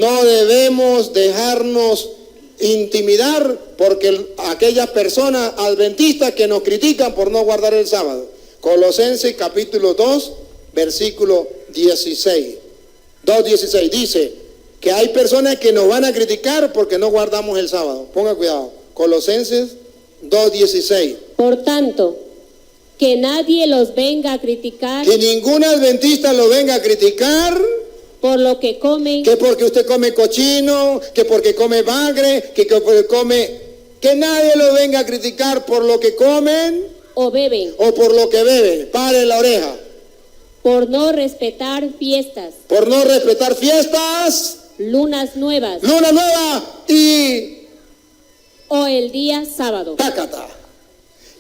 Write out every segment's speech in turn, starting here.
No debemos dejarnos intimidar porque aquellas personas adventistas que nos critican por no guardar el sábado. Colosenses capítulo 2, versículo 16. 2:16 dice que hay personas que nos van a criticar porque no guardamos el sábado. Ponga cuidado. Colosenses 2:16. Por tanto, que nadie los venga a criticar. Que ningún adventista lo venga a criticar. Por lo que comen. Que porque usted come cochino, que porque come bagre, que porque come... Que nadie lo venga a criticar por lo que comen. O beben. O por lo que beben. Pare la oreja. Por no respetar fiestas. Por no respetar fiestas. Lunas nuevas. Luna nueva y... O el día sábado. Tácata.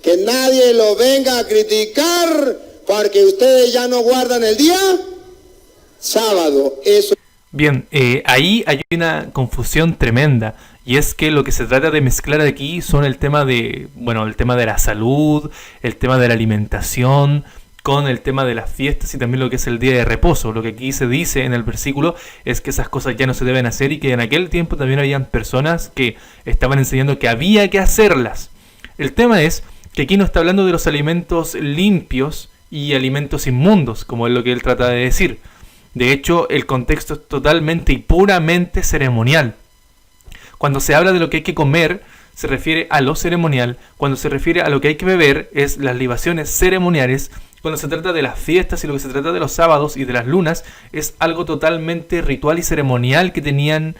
Que nadie lo venga a criticar porque ustedes ya no guardan el día sábado. Eso. Bien, ahí hay una confusión tremenda, y es que lo que se trata de mezclar aquí son el tema de, el tema de la salud, el tema de la alimentación, con el tema de las fiestas y también lo que es el día de reposo. Lo que aquí se dice en el versículo es que esas cosas ya no se deben hacer y que en aquel tiempo también habían personas que estaban enseñando que había que hacerlas. El tema es que aquí no está hablando de los alimentos limpios y alimentos inmundos, como es lo que él trata de decir. De hecho, el contexto es totalmente y puramente ceremonial. Cuando se habla de lo que hay que comer, se refiere a lo ceremonial. Cuando se refiere a lo que hay que beber, es las libaciones ceremoniales. Cuando se trata de las fiestas y lo que se trata de los sábados y de las lunas, es algo totalmente ritual y ceremonial que tenían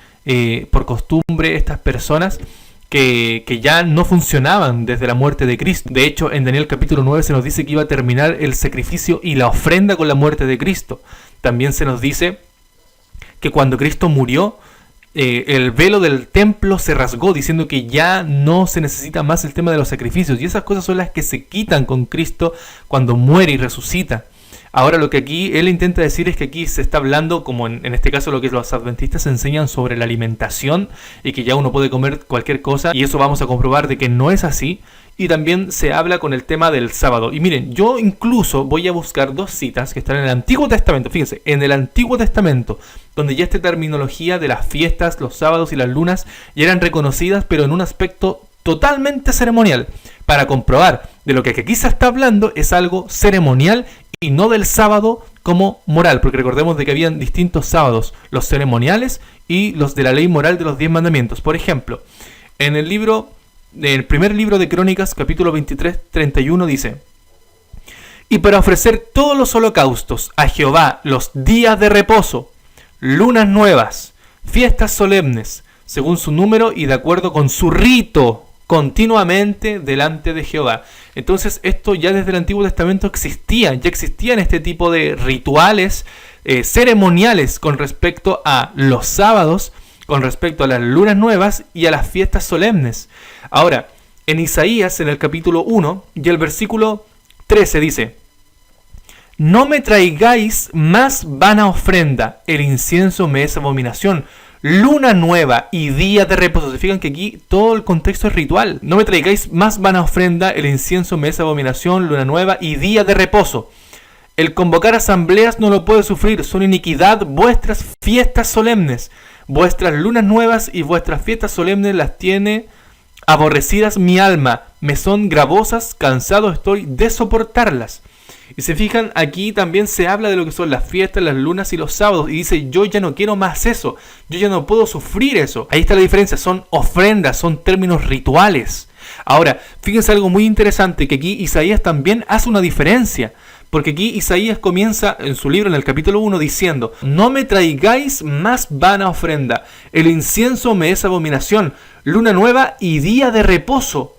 por costumbre estas personas que ya no funcionaban desde la muerte de Cristo. De hecho, en Daniel capítulo 9 se nos dice que iba a terminar el sacrificio y la ofrenda con la muerte de Cristo. También se nos dice que cuando Cristo murió, el velo del templo se rasgó, diciendo que ya no se necesita más el tema de los sacrificios. Y esas cosas son las que se quitan con Cristo cuando muere y resucita. Ahora lo que aquí él intenta decir es que aquí se está hablando, como en este caso lo que los adventistas enseñan sobre la alimentación y que ya uno puede comer cualquier cosa, y eso vamos a comprobar de que no es así. Y también se habla con el tema del sábado. Y miren, yo incluso voy a buscar dos citas que están en el Antiguo Testamento. Fíjense, en el Antiguo Testamento, donde ya esta terminología de las fiestas, los sábados y las lunas ya eran reconocidas, pero en un aspecto totalmente ceremonial, para comprobar de lo que aquí se está hablando es algo ceremonial y no del sábado como moral, porque recordemos de que habían distintos sábados, los ceremoniales y los de la ley moral de los 10 mandamientos. Por ejemplo, en el primer libro de Crónicas, capítulo 23, 31 dice: y para ofrecer todos los holocaustos a Jehová los días de reposo, lunas nuevas, fiestas solemnes, según su número y de acuerdo con su rito, continuamente delante de Jehová. Entonces esto ya desde el Antiguo Testamento existía, ya existían este tipo de rituales ceremoniales con respecto a los sábados, con respecto a las lunas nuevas y a las fiestas solemnes. Ahora, en Isaías, en el capítulo 1 y el versículo 13 dice: no me traigáis más vana ofrenda, el incienso me es abominación, luna nueva y día de reposo. Se fijan que aquí todo el contexto es ritual. No me traigáis más vana ofrenda, el incienso me es abominación, luna nueva y día de reposo. El convocar asambleas no lo puede sufrir, son iniquidad vuestras fiestas solemnes. Vuestras lunas nuevas y vuestras fiestas solemnes las tiene aborrecidas mi alma, me son gravosas, cansado estoy de soportarlas. Y se fijan, aquí también se habla de lo que son las fiestas, las lunas y los sábados. Y dice, yo ya no quiero más eso. Yo ya no puedo sufrir eso. Ahí está la diferencia. Son ofrendas, son términos rituales. Ahora, fíjense algo muy interesante, que aquí Isaías también hace una diferencia. Porque aquí Isaías comienza en su libro, en el capítulo 1, diciendo: no me traigáis más vana ofrenda. El incienso me es abominación. Luna nueva y día de reposo.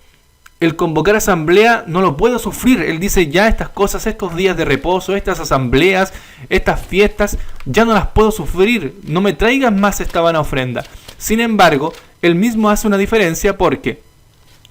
El convocar asamblea no lo puedo sufrir. Él dice, ya estas cosas, estos días de reposo, estas asambleas, estas fiestas, ya no las puedo sufrir. No me traigan más esta vana ofrenda. Sin embargo, él mismo hace una diferencia porque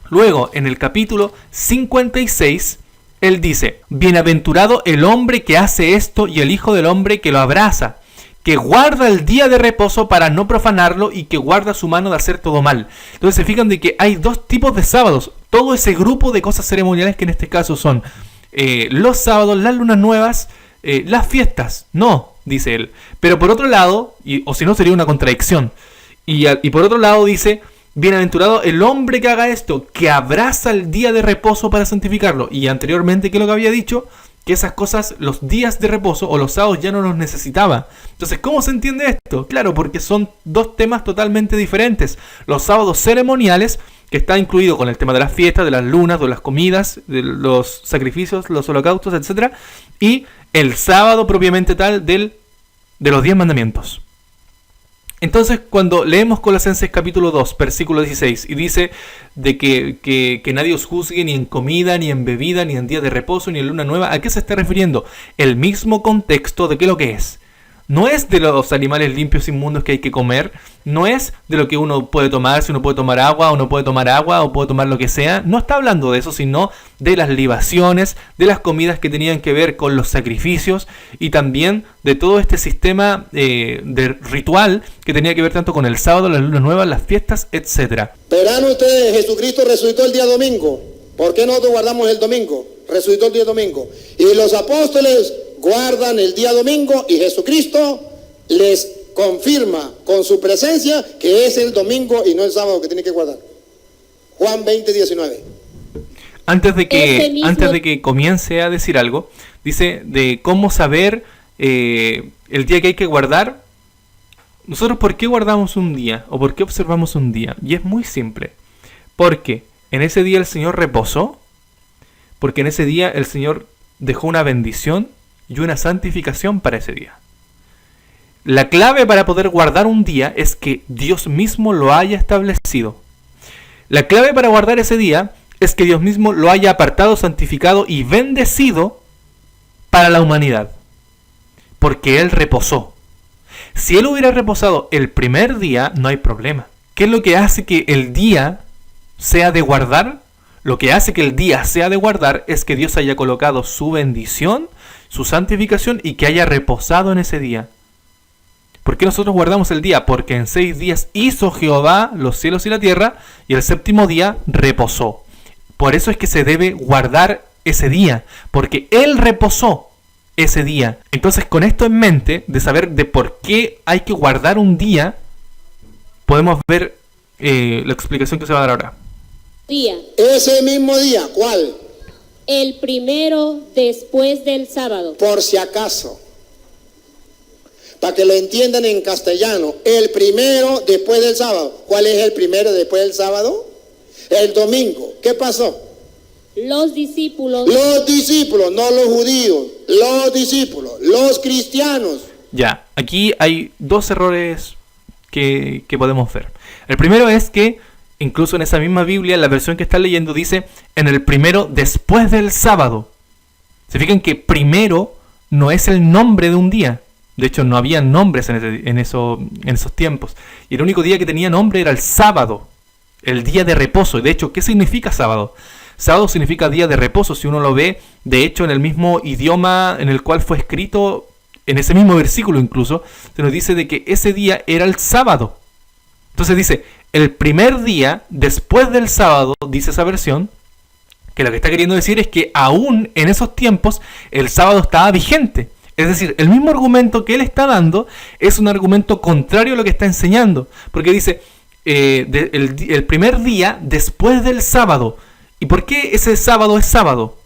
luego en el capítulo 56, él dice: bienaventurado el hombre que hace esto y el hijo del hombre que lo abraza, que guarda el día de reposo para no profanarlo y que guarda su mano de hacer todo mal. Entonces se fijan de que hay dos tipos de sábados. Todo ese grupo de cosas ceremoniales que en este caso son los sábados, las lunas nuevas, las fiestas. No, dice él. Pero por otro lado, o si no sería una contradicción. Y por otro lado dice, bienaventurado el hombre que haga esto, que abraza el día de reposo para santificarlo. Y anteriormente, ¿qué es lo que había dicho? Que esas cosas, los días de reposo o los sábados ya no los necesitaba. Entonces, ¿cómo se entiende esto? Claro, porque son dos temas totalmente diferentes. Los sábados ceremoniales, que está incluido con el tema de las fiestas, de las lunas, de las comidas, de los sacrificios, los holocaustos, etc. Y el sábado propiamente tal de los 10 mandamientos. Entonces, cuando leemos Colosenses capítulo 2, versículo 16, y dice de que nadie os juzgue ni en comida, ni en bebida, ni en día de reposo, ni en luna nueva, ¿a qué se está refiriendo? El mismo contexto de qué es lo que es. No es de los animales limpios inmundos que hay que comer, no es de lo que uno puede tomar, si uno puede tomar agua o no puede tomar agua o puede tomar lo que sea. No está hablando de eso, sino de las libaciones, de las comidas que tenían que ver con los sacrificios y también de todo este sistema de ritual que tenía que ver tanto con el sábado, la luna nueva, las fiestas, etc. Verán ustedes, Jesucristo resucitó el día domingo. ¿Por qué nosotros guardamos el domingo? Resucitó el día domingo. Y los apóstoles guardan el día domingo y Jesucristo les confirma con su presencia que es el domingo y no el sábado que tienen que guardar. Juan 20, 19. Antes de que comience a decir algo, dice de cómo saber el día que hay que guardar. Nosotros, ¿por qué guardamos un día? ¿O por qué observamos un día? Y es muy simple. Porque en ese día el Señor reposó. Porque en ese día el Señor dejó una bendición y una santificación para ese día. La clave para poder guardar un día es que Dios mismo lo haya establecido. La clave para guardar ese día es que Dios mismo lo haya apartado, santificado y bendecido para la humanidad. Porque Él reposó. Si Él hubiera reposado el primer día, no hay problema. ¿Qué es lo que hace que el día sea de guardar? Lo que hace que el día sea de guardar es que Dios haya colocado su bendición, su santificación y que haya reposado en ese día. ¿Por qué nosotros guardamos el día? Porque en 6 días hizo Jehová los cielos y la tierra y el séptimo día reposó. Por eso es que se debe guardar ese día, porque Él reposó ese día. Entonces, con esto en mente, de saber de por qué hay que guardar un día, podemos ver la explicación que se va a dar ahora. Día. Ese mismo día, ¿cuál? El primero después del sábado. Por si acaso. Para que lo entiendan en castellano. El primero después del sábado. ¿Cuál es el primero después del sábado? El domingo. ¿Qué pasó? Los discípulos, no los judíos. Los discípulos, los cristianos. Ya, aquí hay 2 errores que podemos ver. El primero es que incluso en esa misma Biblia, en la versión que están leyendo, dice en el primero después del sábado. Se fijan que primero no es el nombre de un día. De hecho, no había nombres en esos tiempos. Y el único día que tenía nombre era el sábado, el día de reposo. De hecho, ¿qué significa sábado? Sábado significa día de reposo. Si uno lo ve, de hecho, en el mismo idioma en el cual fue escrito, en ese mismo versículo incluso, se nos dice de que ese día era el sábado. Entonces dice, el primer día después del sábado, dice esa versión, que lo que está queriendo decir es que aún en esos tiempos el sábado estaba vigente. Es decir, el mismo argumento que él está dando es un argumento contrario a lo que está enseñando. Porque dice, el primer día después del sábado. ¿Y por qué ese sábado es sábado?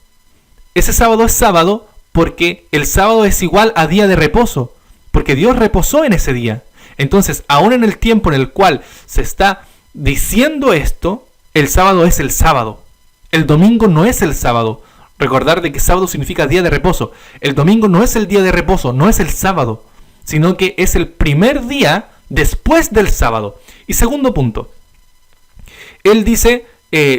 Ese sábado es sábado porque el sábado es igual a día de reposo. Porque Dios reposó en ese día. Entonces, aún en el tiempo en el cual se está diciendo esto, el sábado es el sábado. El domingo no es el sábado. Recordar de que sábado significa día de reposo. El domingo no es el día de reposo, no es el sábado, sino que es el primer día después del sábado. Y segundo punto, él dice,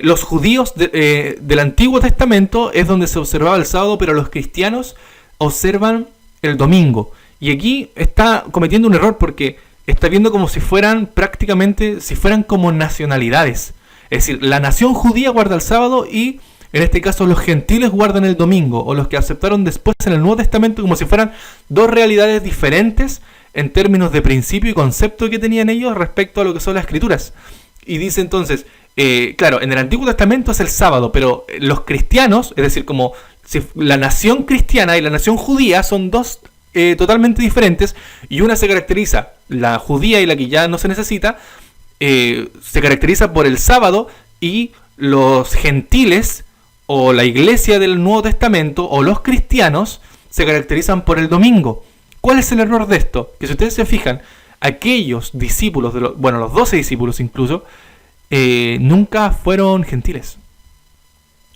los judíos del Antiguo Testamento es donde se observaba el sábado, pero los cristianos observan el domingo. Y aquí está cometiendo un error porque está viendo como si fueran prácticamente, si fueran como nacionalidades. Es decir, la nación judía guarda el sábado y en este caso los gentiles guardan el domingo, o los que aceptaron después en el Nuevo Testamento, como si fueran 2 realidades diferentes en términos de principio y concepto que tenían ellos respecto a lo que son las escrituras. Y dice entonces, claro, en el Antiguo Testamento es el sábado, pero los cristianos, es decir, como si la nación cristiana y la nación judía son 2 totalmente diferentes, y una se caracteriza, la judía y la que ya no se necesita, se caracteriza por el sábado, y los gentiles o la iglesia del Nuevo Testamento o los cristianos se caracterizan por el domingo. ¿Cuál es el error de esto? Que si ustedes se fijan, aquellos discípulos, los 12 discípulos incluso, nunca fueron gentiles.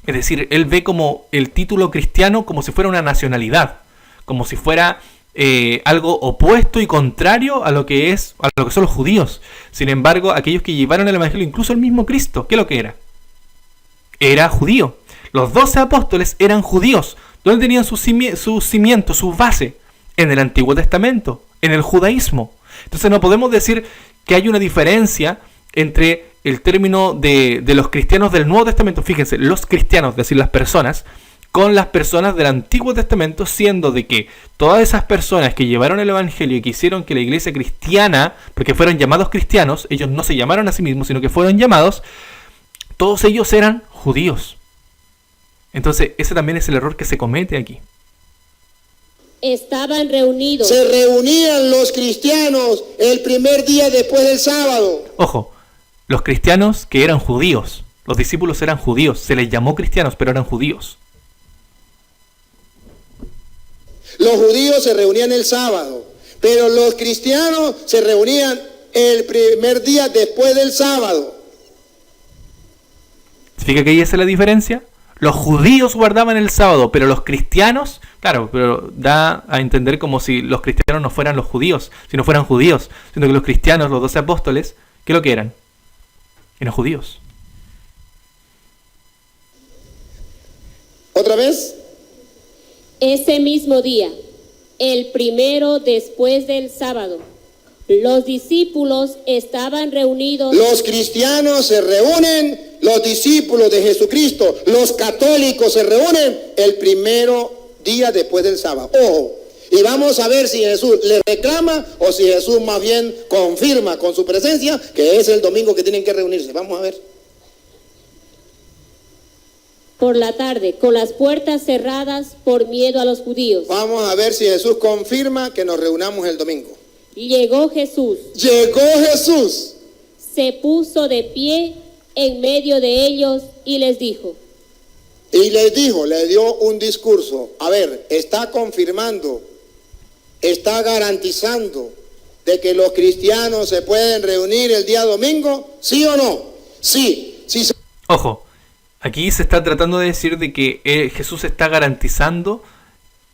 Es decir, él ve como el título cristiano como si fuera una nacionalidad, como si fuera algo opuesto y contrario a lo que son los judíos. Sin embargo, aquellos que llevaron el evangelio, incluso el mismo Cristo, ¿qué es lo que era? Era judío. Los 12 apóstoles eran judíos. ¿Dónde tenían sus cimientos, su base? En el Antiguo Testamento, en el judaísmo. Entonces no podemos decir que hay una diferencia entre el término de los cristianos del Nuevo Testamento, fíjense, los cristianos, es decir, las personas, con las personas del Antiguo Testamento, siendo de que todas esas personas que llevaron el evangelio y que hicieron que la iglesia cristiana, porque fueron llamados cristianos, ellos no se llamaron a sí mismos, sino que fueron llamados, todos ellos eran judíos. Entonces ese también es el error que se comete aquí. Estaban reunidos. Se reunían los cristianos el primer día después del sábado. Ojo, los cristianos que eran judíos, los discípulos eran judíos, se les llamó cristianos, pero eran judíos. Los judíos se reunían el sábado, pero los cristianos se reunían el primer día después del sábado. ¿Significa que ahí es la diferencia? Los judíos guardaban el sábado, pero los cristianos, claro, pero da a entender como si los cristianos no fueran los judíos, si no fueran judíos, sino que los cristianos, los 12 apóstoles, ¿qué es lo que eran? Eran judíos. ¿Otra vez? Ese mismo día, el primero después del sábado, los discípulos estaban reunidos. Los cristianos se reúnen, los discípulos de Jesucristo, los católicos se reúnen el primero día después del sábado. Ojo, y vamos a ver si Jesús le reclama o si Jesús más bien confirma con su presencia que es el domingo que tienen que reunirse. Vamos a ver. Por la tarde, con las puertas cerradas por miedo a los judíos. Vamos a ver si Jesús confirma que nos reunamos el domingo. Llegó Jesús. Llegó Jesús. Se puso de pie en medio de ellos y les dijo. Y les dijo, le dio un discurso. A ver, está confirmando, está garantizando de que los cristianos se pueden reunir el día domingo, ¿sí o no? Sí, sí. Ojo, aquí se está tratando de decir de que Jesús está garantizando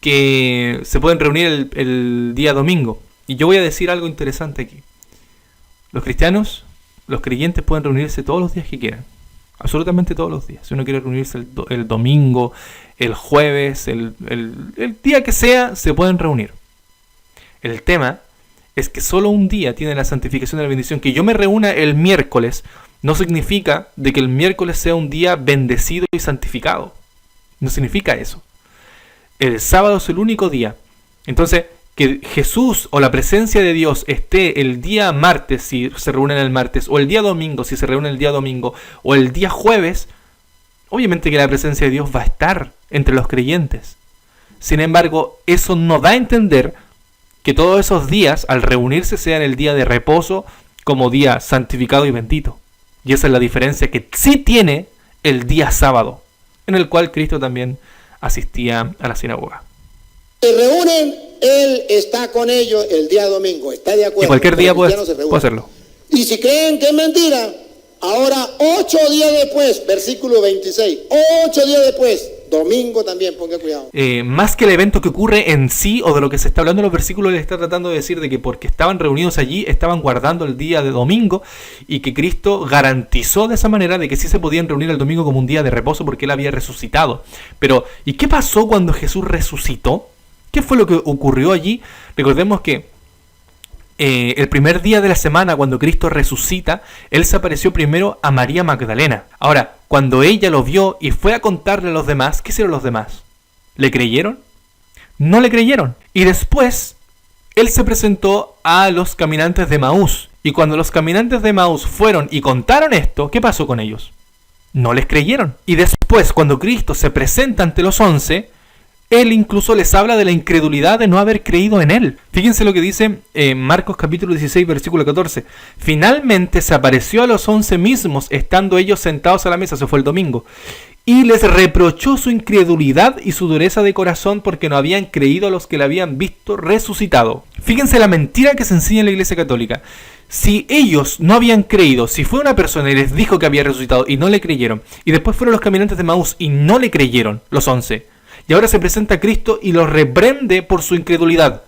que se pueden reunir el día domingo. Y yo voy a decir algo interesante aquí. Los cristianos, los creyentes pueden reunirse todos los días que quieran. Absolutamente todos los días. Si uno quiere reunirse el domingo, el jueves, el día que sea, se pueden reunir. El tema es que solo un día tiene la santificación de la bendición. Que yo me reúna el miércoles no significa de que el miércoles sea un día bendecido y santificado. No significa eso. El sábado es el único día. Entonces, que Jesús o la presencia de Dios esté el día martes si se reúnen el martes, o el día domingo si se reúnen el día domingo, o el día jueves, obviamente que la presencia de Dios va a estar entre los creyentes. Sin embargo, eso no da a entender que todos esos días al reunirse sean el día de reposo como día santificado y bendito. Y esa es la diferencia que sí tiene el día sábado, en el cual Cristo también asistía a la sinagoga. Se reúnen, Él está con ellos el día domingo, está de acuerdo. Y cualquier día puede hacerlo. Y si creen que es mentira, ahora 8 días después, versículo 26, 8 días después, domingo también, ponga cuidado. Más que el evento que ocurre en sí, o de lo que se está hablando en los versículos, le está tratando de decir de que porque estaban reunidos allí, estaban guardando el día de domingo, y que Cristo garantizó de esa manera de que sí se podían reunir el domingo como un día de reposo porque Él había resucitado. Pero, ¿y qué pasó cuando Jesús resucitó? ¿Qué fue lo que ocurrió allí? Recordemos que el primer día de la semana, cuando Cristo resucita, Él se apareció primero a María Magdalena. Ahora, cuando ella lo vio y fue a contarle a los demás, ¿qué hicieron los demás? ¿Le creyeron? No le creyeron. Y después, Él se presentó a los caminantes de Emaús. Y cuando los caminantes de Emaús fueron y contaron esto, ¿qué pasó con ellos? No les creyeron. Y después, cuando Cristo se presenta ante los 11, Él incluso les habla de la incredulidad de no haber creído en Él. Fíjense lo que dice Marcos capítulo 16, versículo 14. Finalmente se apareció a los 11 mismos, estando ellos sentados a la mesa, se fue el domingo, y les reprochó su incredulidad y su dureza de corazón porque no habían creído a los que le habían visto resucitado. Fíjense la mentira que se enseña en la Iglesia Católica. Si ellos no habían creído, si fue una persona y les dijo que había resucitado y no le creyeron, y después fueron los caminantes de Maús y no le creyeron, los 11, y ahora se presenta Cristo y los reprende por su incredulidad,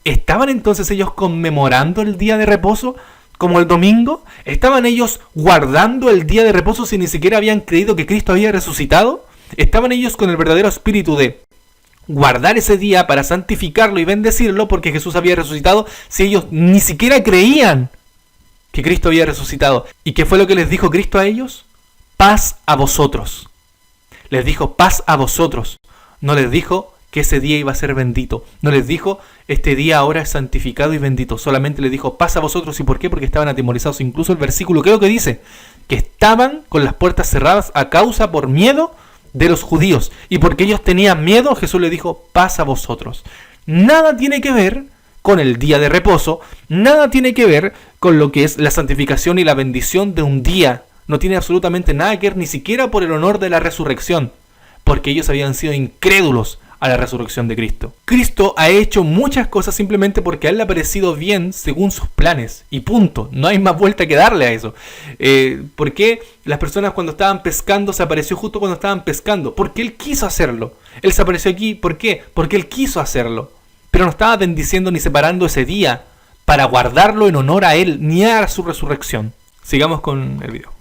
¿estaban entonces ellos conmemorando el día de reposo como el domingo? ¿Estaban ellos guardando el día de reposo si ni siquiera habían creído que Cristo había resucitado? ¿Estaban ellos con el verdadero espíritu de guardar ese día para santificarlo y bendecirlo porque Jesús había resucitado si ellos ni siquiera creían que Cristo había resucitado? ¿Y qué fue lo que les dijo Cristo a ellos? Paz a vosotros. Les dijo paz a vosotros. No les dijo que ese día iba a ser bendito. No les dijo este día ahora es santificado y bendito. Solamente les dijo paz a vosotros. ¿Y por qué? Porque estaban atemorizados. Incluso el versículo, ¿qué es lo que dice? Que estaban con las puertas cerradas a causa por miedo de los judíos, y porque ellos tenían miedo, Jesús les dijo paz a vosotros. Nada tiene que ver con el día de reposo, nada tiene que ver con lo que es la santificación y la bendición de un día. No tiene absolutamente nada que ver, ni siquiera por el honor de la resurrección, porque ellos habían sido incrédulos a la resurrección de Cristo. Cristo ha hecho muchas cosas simplemente porque a Él le ha parecido bien según sus planes, y punto. No hay más vuelta que darle a eso. ¿Por qué las personas cuando estaban pescando se apareció justo cuando estaban pescando? Porque Él quiso hacerlo. Él se apareció aquí, ¿por qué? Porque Él quiso hacerlo. Pero no estaba bendiciendo ni separando ese día para guardarlo en honor a Él, ni a su resurrección. Sigamos con el video.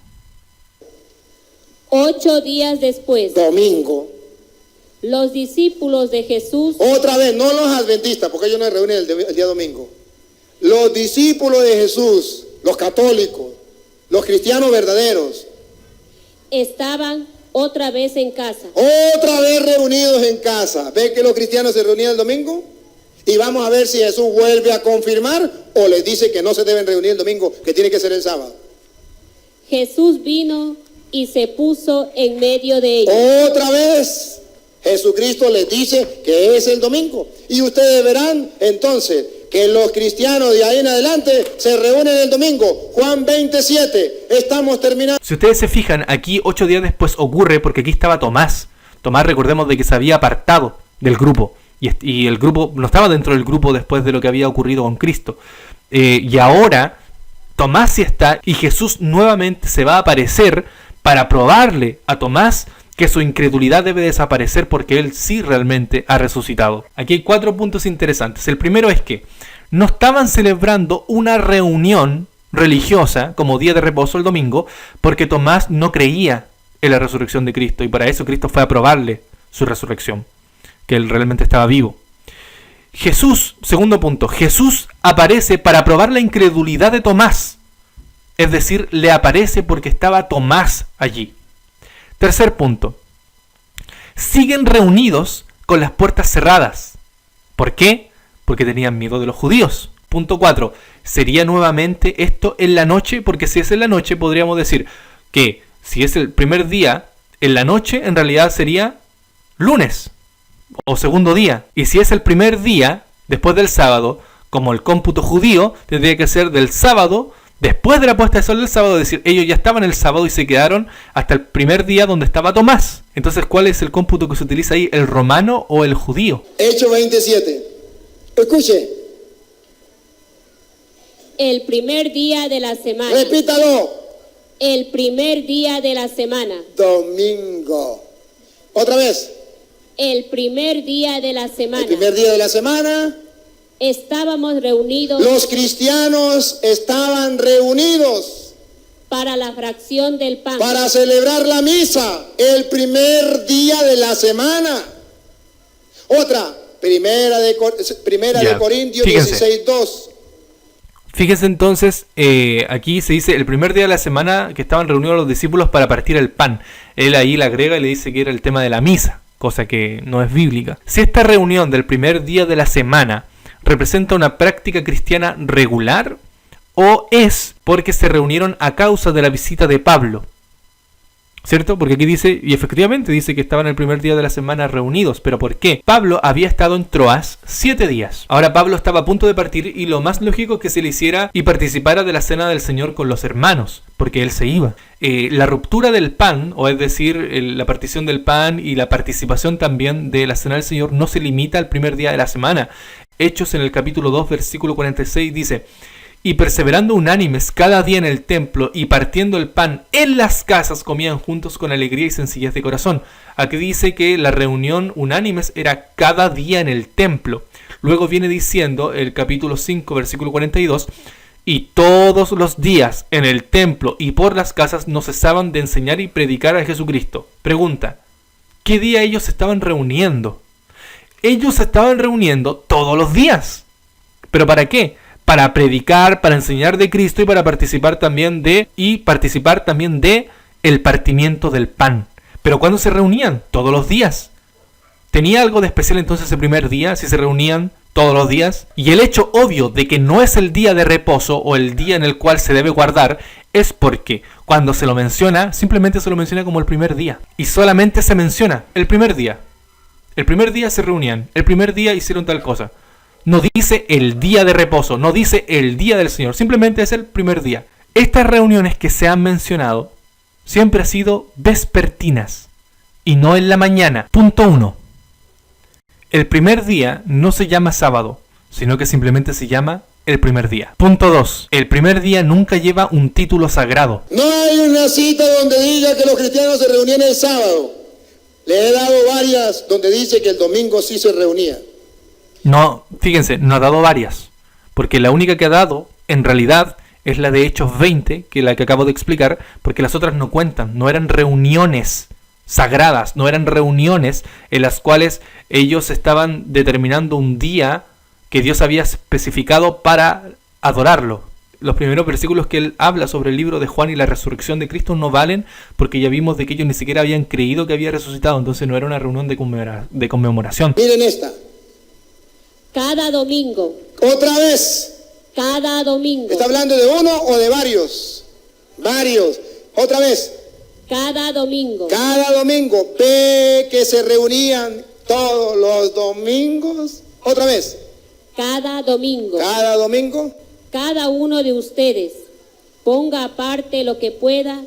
8 días después, Domingo. los discípulos de Jesús, Otra vez, no los adventistas, porque ellos no se reúnen el día domingo. Los discípulos de Jesús, los católicos, los cristianos verdaderos, estaban otra vez en casa. otra vez reunidos en casa. ¿Ve que los cristianos se reunían el domingo? Y vamos a ver si Jesús vuelve a confirmar o les dice que no se deben reunir el domingo, que tiene que ser el sábado. Jesús vino y se puso en medio de ellos. Otra vez Jesucristo les dice que es el domingo. Y ustedes verán entonces que los cristianos de ahí en adelante se reúnen el domingo. Juan 27, estamos terminando. Si ustedes se fijan, aquí 8 días después ocurre porque aquí estaba Tomás. Tomás, recordemos de que se había apartado del grupo. Y el grupo no estaba dentro del grupo después de lo que había ocurrido con Cristo. Y ahora Tomás sí está, y Jesús nuevamente se va a aparecer para probarle a Tomás que su incredulidad debe desaparecer porque él sí realmente ha resucitado. Aquí hay 4 puntos interesantes. El primero es que no estaban celebrando una reunión religiosa como día de reposo el domingo porque Tomás no creía en la resurrección de Cristo, y para eso Cristo fue a probarle su resurrección, que él realmente estaba vivo. Jesús, segundo punto, Jesús aparece para probar la incredulidad de Tomás. Es decir, le aparece porque estaba Tomás allí. Tercer punto, siguen reunidos con las puertas cerradas. ¿Por qué? Porque tenían miedo de los judíos. Punto 4, ¿sería nuevamente esto en la noche? Porque si es en la noche podríamos decir que si es el primer día, en la noche en realidad sería lunes o segundo día. Y si es el primer día, después del sábado, como el cómputo judío, tendría que ser del sábado, después de la puesta de sol del sábado. Es decir, ellos ya estaban el sábado y se quedaron hasta el primer día donde estaba Tomás. Entonces, ¿cuál es el cómputo que se utiliza ahí? ¿El romano o el judío? Hechos 27. Escuche. El primer día de la semana. Repítalo. El primer día de la semana. Domingo. Otra vez. El primer día de la semana. El primer día de la semana. Estábamos reunidos Los cristianos estaban reunidos para la fracción del pan. para celebrar la misa el primer día de la semana. Otra, primera de Corintios Fíjense. 16:2. Fíjense entonces, aquí se dice el primer día de la semana que estaban reunidos los discípulos para partir el pan. Él ahí le agrega y le dice que era el tema de la misa, cosa que no es bíblica. Si esta reunión del primer día de la semana representa una práctica cristiana regular, o es porque se reunieron a causa de la visita de Pablo. ¿Cierto? Porque aquí dice, y efectivamente dice que estaban el primer día de la semana reunidos. ¿Pero por qué? Pablo había estado en Troas 7 días. Ahora Pablo estaba a punto de partir y lo más lógico es que se le hiciera y participara de la cena del Señor con los hermanos, porque él se iba. La ruptura del pan, o es decir, la partición del pan y la participación también de la cena del Señor, no se limita al primer día de la semana. Hechos en el capítulo 2, versículo 46 dice: y perseverando unánimes cada día en el templo y partiendo el pan en las casas, comían juntos con alegría y sencillez de corazón. Aquí dice que la reunión unánimes era cada día en el templo. Luego viene diciendo el capítulo 5, versículo 42: y todos los días en el templo y por las casas no cesaban de enseñar y predicar a Jesucristo. Pregunta: ¿qué día ellos se estaban reuniendo? Ellos se estaban reuniendo todos los días. ¿Pero para qué? Para predicar, para enseñar de Cristo y para participar también de el partimiento del pan. ¿Pero cuándo se reunían? Todos los días. ¿Tenía algo de especial entonces el primer día si se reunían todos los días? Y el hecho obvio de que no es el día de reposo o el día en el cual se debe guardar es porque cuando se lo menciona, simplemente se lo menciona como el primer día. Y solamente se menciona el primer día. El primer día se reunían, el primer día hicieron tal cosa. No dice el día de reposo, no dice el día del Señor, simplemente es el primer día. Estas reuniones que se han mencionado siempre han sido vespertinas y no en la mañana. Punto 1. El primer día no se llama sábado, sino que simplemente se llama el primer día. Punto 2. El primer día nunca lleva un título sagrado. No hay una cita donde diga que los cristianos se reunían el sábado. Le he dado varias donde dice que el domingo sí se reunía. No, fíjense, no ha dado varias, porque la única que ha dado, en realidad, es la de Hechos 20, que es la que acabo de explicar, porque las otras no cuentan, no eran reuniones sagradas, no eran reuniones en las cuales ellos estaban determinando un día que Dios había especificado para adorarlo. Los primeros versículos que él habla sobre el libro de Juan y la resurrección de Cristo no valen, porque ya vimos de que ellos ni siquiera habían creído que había resucitado, entonces no era una reunión de conmemoración. Miren esta. Cada domingo. Otra vez. Cada domingo. ¿Está hablando de uno o de varios? Varios. Otra vez. Cada domingo. Cada domingo. Ve que se reunían todos los domingos. Otra vez. Cada domingo. Cada domingo. Cada uno de ustedes ponga aparte lo que pueda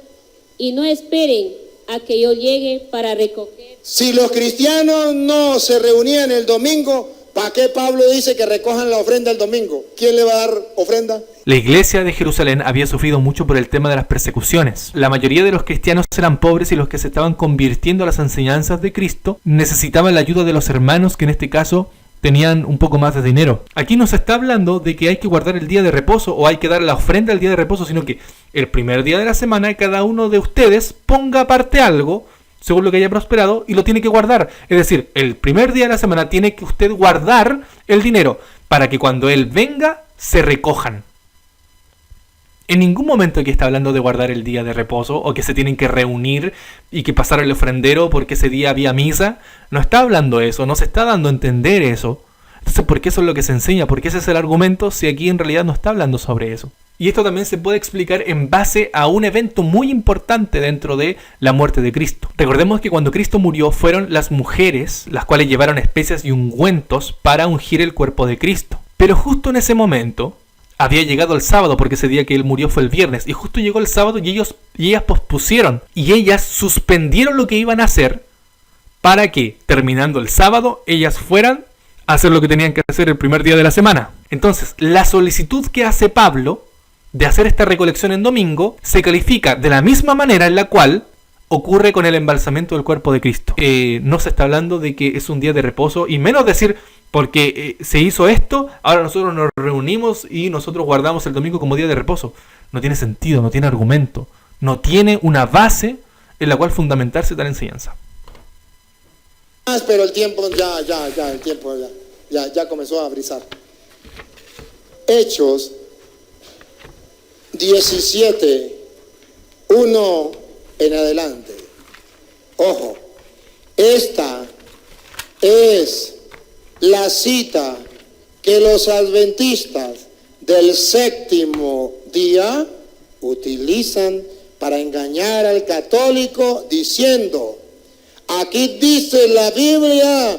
y no esperen a que yo llegue para recoger. Si los cristianos no se reunían el domingo, ¿para qué Pablo dice que recojan la ofrenda el domingo? ¿Quién le va a dar ofrenda? La iglesia de Jerusalén había sufrido mucho por el tema de las persecuciones. La mayoría de los cristianos eran pobres y los que se estaban convirtiendo a las enseñanzas de Cristo necesitaban la ayuda de los hermanos, que en este caso tenían un poco más de dinero. Aquí no se está hablando de que hay que guardar el día de reposo o hay que dar la ofrenda el día de reposo, sino que el primer día de la semana cada uno de ustedes ponga aparte algo según lo que haya prosperado y lo tiene que guardar. Es decir, el primer día de la semana tiene que usted guardar el dinero para que cuando él venga se recojan. En ningún momento aquí está hablando de guardar el día de reposo o que se tienen que reunir y que pasar el ofrendero porque ese día había misa. No está hablando eso, no se está dando a entender eso. Entonces, ¿por qué eso es lo que se enseña? ¿Por qué ese es el argumento si aquí en realidad no está hablando sobre eso? Y esto también se puede explicar en base a un evento muy importante dentro de la muerte de Cristo. Recordemos que cuando Cristo murió fueron las mujeres las cuales llevaron especias y ungüentos para ungir el cuerpo de Cristo. Pero justo en ese momento había llegado el sábado, porque ese día que él murió fue el viernes, y justo llegó el sábado y ellas pospusieron y ellas suspendieron lo que iban a hacer para que, terminando el sábado, ellas fueran a hacer lo que tenían que hacer el primer día de la semana. Entonces, la solicitud que hace Pablo de hacer esta recolección en domingo se califica de la misma manera en la cual ocurre con el embalsamiento del cuerpo de Cristo. No se está hablando de que es un día de reposo, y menos decir, porque se hizo esto, ahora nosotros nos reunimos y nosotros guardamos el domingo como día de reposo. No tiene sentido, no tiene argumento, no tiene una base en la cual fundamentarse tal enseñanza. Pero el tiempo ya comenzó a brisar. Hechos 17, 1 en adelante. Ojo, esta es la cita que los adventistas del séptimo día utilizan para engañar al católico diciendo, aquí dice la Biblia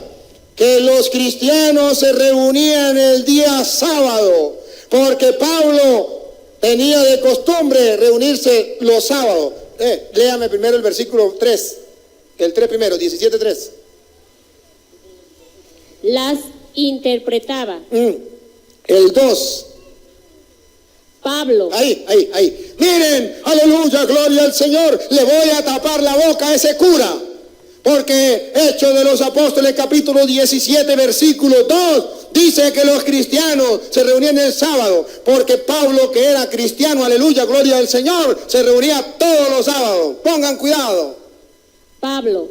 que los cristianos se reunían el día sábado, porque Pablo tenía de costumbre reunirse los sábados. Léame primero el versículo 3, el 3 primero, 17:3. Las interpretaba. El 2. Pablo. Ahí. Miren, aleluya, gloria al Señor. Le voy a tapar la boca a ese cura. Porque Hechos de los Apóstoles, capítulo 17, versículo 2, dice que los cristianos se reunían el sábado. Porque Pablo, que era cristiano, aleluya, gloria al Señor, se reunía todos los sábados. Pongan cuidado. Pablo.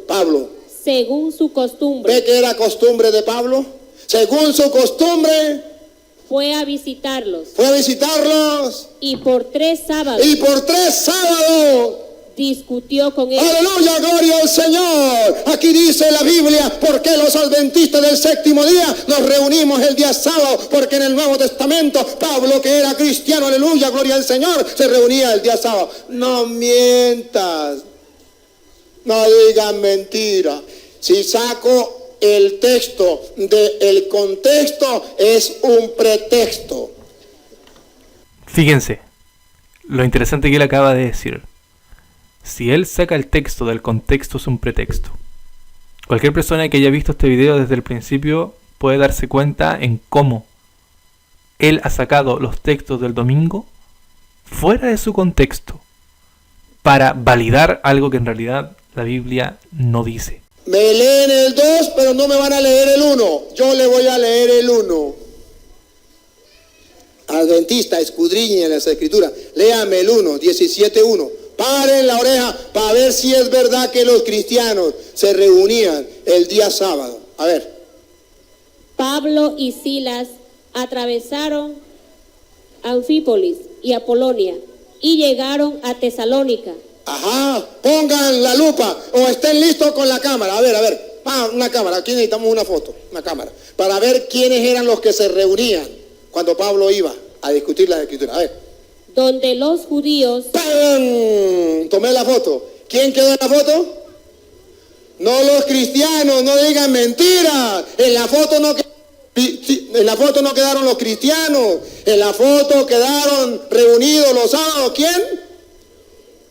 Según su costumbre. ¿Ve que era costumbre de Pablo? Según su costumbre. Fue a visitarlos. Y por 3 sábados. Discutió con ellos. Aleluya, gloria al Señor. Aquí dice la Biblia, ¿por qué los adventistas del séptimo día nos reunimos el día sábado? Porque en el Nuevo Testamento, Pablo, que era cristiano, aleluya, gloria al Señor, se reunía el día sábado. No mientas. No digan mentira. Si saco el texto del contexto, es un pretexto. Fíjense, lo interesante que él acaba de decir. Si él saca el texto del contexto, es un pretexto. Cualquier persona que haya visto este video desde el principio puede darse cuenta en cómo él ha sacado los textos del domingo fuera de su contexto para validar algo que en realidad la Biblia no dice. Me leen el 2, pero no me van a leer el 1. Yo le voy a leer el 1. Adventista, escudriñen las escrituras. Léame el 1, 17:1. Paren la oreja para ver si es verdad que los cristianos se reunían el día sábado. A ver. Pablo y Silas atravesaron Anfípolis y Apolonia y llegaron a Tesalónica. Ajá, pongan la lupa o estén listos con la cámara. A ver. Una cámara, aquí necesitamos una foto, una cámara. Para ver quiénes eran los que se reunían cuando Pablo iba a discutir las escrituras. A ver. Donde los judíos... ¡Pam! Tomé la foto. ¿Quién quedó en la foto? No los cristianos, no digan mentiras. En la foto no quedaron los cristianos. En la foto quedaron reunidos los sábados. ¿Quién?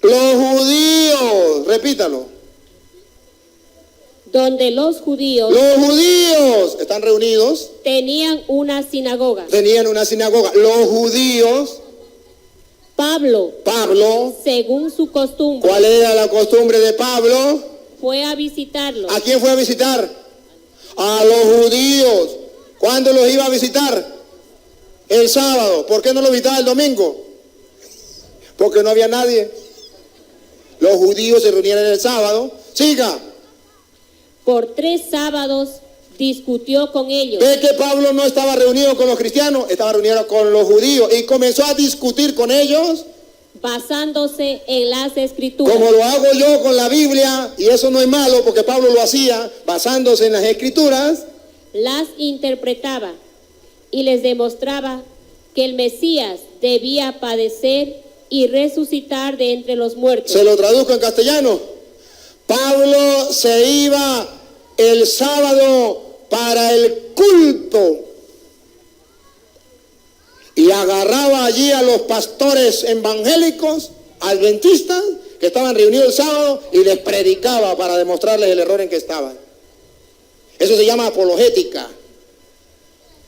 Los judíos. Repítalo. Donde los judíos... Los judíos están reunidos. Tenían una sinagoga. Los judíos... Pablo, según su costumbre. ¿Cuál era la costumbre de Pablo? Fue a visitarlos. ¿A quién fue a visitar? A los judíos. ¿Cuándo los iba a visitar? El sábado. ¿Por qué no los visitaba el domingo? Porque no había nadie. Los judíos se reunían el sábado. Siga. Por 3 sábados discutió con ellos. ¿Ve que Pablo no estaba reunido con los cristianos? Estaba reunido con los judíos y comenzó a discutir con ellos. Basándose en las escrituras. Como lo hago yo con la Biblia, y eso no es malo porque Pablo lo hacía, basándose en las escrituras. Las interpretaba y les demostraba que el Mesías debía padecer y resucitar de entre los muertos. Se lo traduzco en castellano. Pablo se iba el sábado para el culto y agarraba allí a los pastores evangélicos, adventistas, que estaban reunidos el sábado, y les predicaba para demostrarles el error en que estaban. Eso se llama apologética